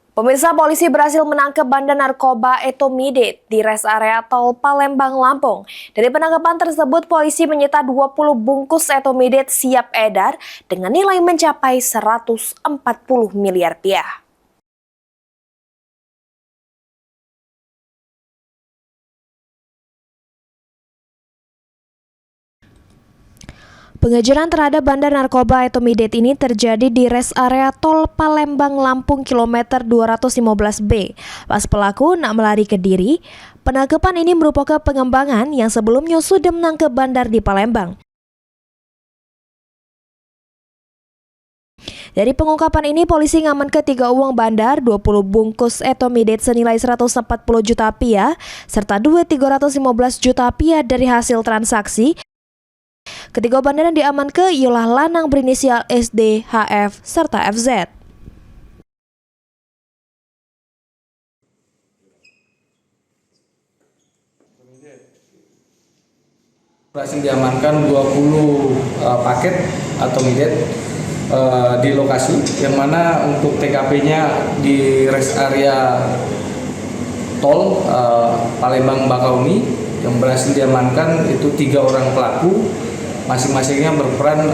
Pemirsa, polisi berhasil menangkap bandar narkoba Etomidate di res area tol Palembang, Lampung. Dari penangkapan tersebut, polisi menyita 20 bungkus Etomidate siap edar dengan nilai mencapai 140 miliar rupiah. Pengejaran terhadap bandar narkoba Etomidate ini terjadi di res area tol Palembang, Lampung kilometer 215B. Pas pelaku nak melari ke Diri, penangkapan ini merupakan pengembangan yang sebelumnya sudah menangkap bandar di Palembang. Dari pengungkapan ini, polisi ngamankan 3 uang bandar, 20 bungkus Etomidate senilai 140 juta rupiah, serta duit 315 juta rupiah dari hasil transaksi. Ketiga bandar yang diamankan ialah lanang berinisial SD, HF, serta FZ. Berhasil diamankan 20 paket Etomidate di lokasi, yang mana untuk TKP-nya di rest area tol Palembang Bakauni. Yang berhasil diamankan itu 3 orang pelaku, masing-masingnya berperan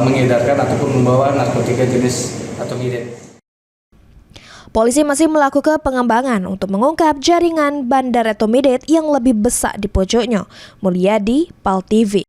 mengedarkan ataupun membawa narkotika jenis Etomidate. Polisi masih melakukan pengembangan untuk mengungkap jaringan bandar Etomidate yang lebih besar di pojoknya. Mulyadi, PAL TV.